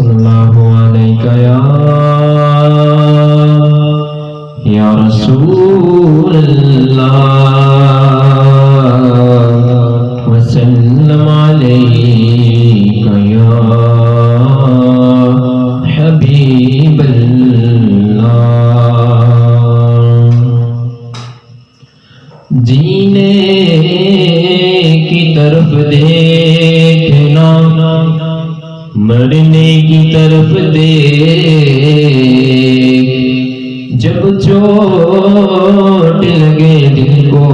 सल्लल्लाहु अलैहि या रसूल अल्लाह वसल्लम अलैका या हबीब अल्लाह। जीने की तरफ देखना, मरने की तरफ देख, जब चोट लगे दिल को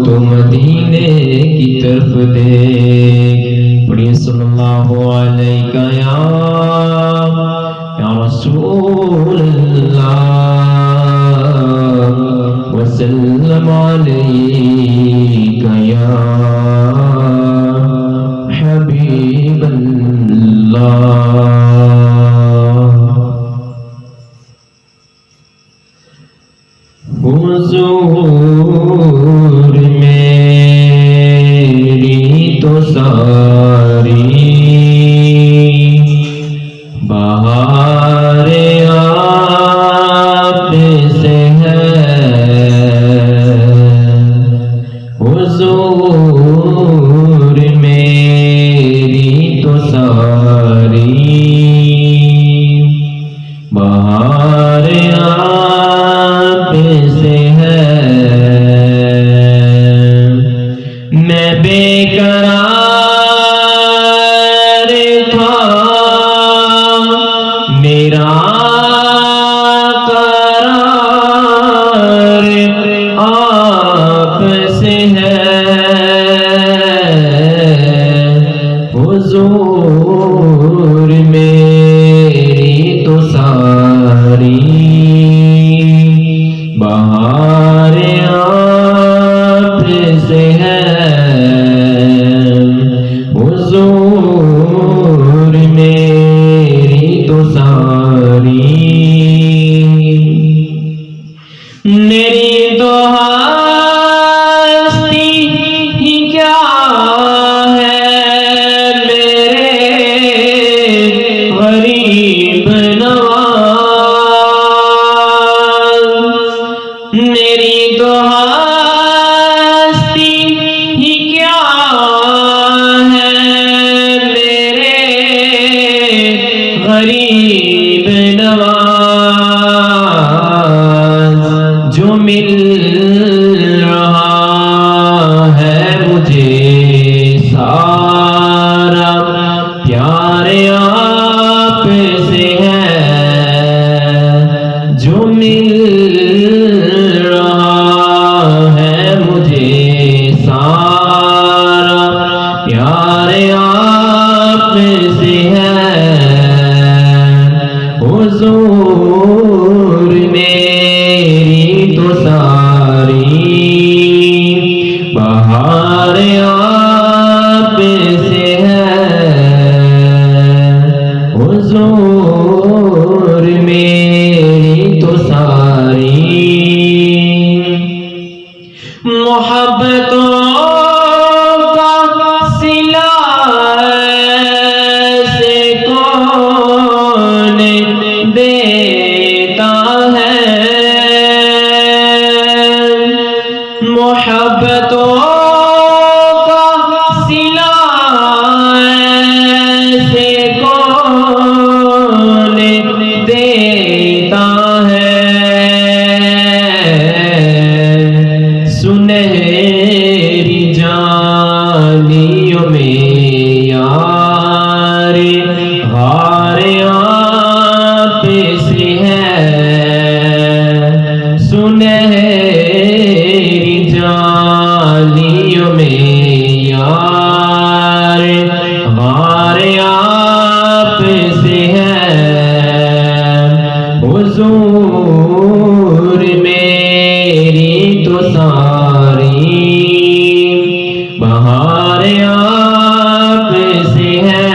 तो मदीने की तरफ देख। पढ़िए सल्लल्लाहु अलैहि या रसूल अल्लाह वसल्लम अलैका या हबीब अल्लाह। हुजूर मेरी तो सारी बहार आप से है। हुजूर मेरी तो सारी बहार आप से है। मैं बेकरार था, मेरा करार आप से है। हुजूर मेरी तो सारी बहार आप से है। हुजूर मेरी तो सारी मेरी तो हस्ती ही क्या है, मेरे गरीब नवाज। मेरी तो हस्ती ही क्या है, मेरे गरीब नवाज। जो मिल रहा है मुझे सारा प्यार आप से है। जो मिल रहा है मुझे सारा प्यार आप से है। हुजूर मेरी तो सारी बहार आप से है। हुजूर मेरी तो सारी मोहब्बतों का सिला से कौन देता है। मोहब्बतों का सिला से कौन देता है। सुनहरी जानियों में यार हार आप से है। सुनहरी जानियों में यार हार आप से है। हुजूर मेरी तो सारी बहार आप से है।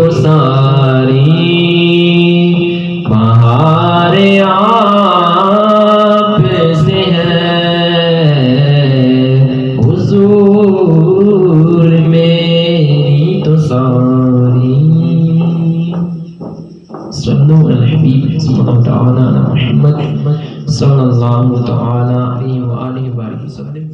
तो सारी बहार आप से है हुजूर मेरी तो सारी सल्लल्लाहु अलैहि मुहम्मद सल्लल्लाहु तआला अलैहि व आलिहि व सल्लम।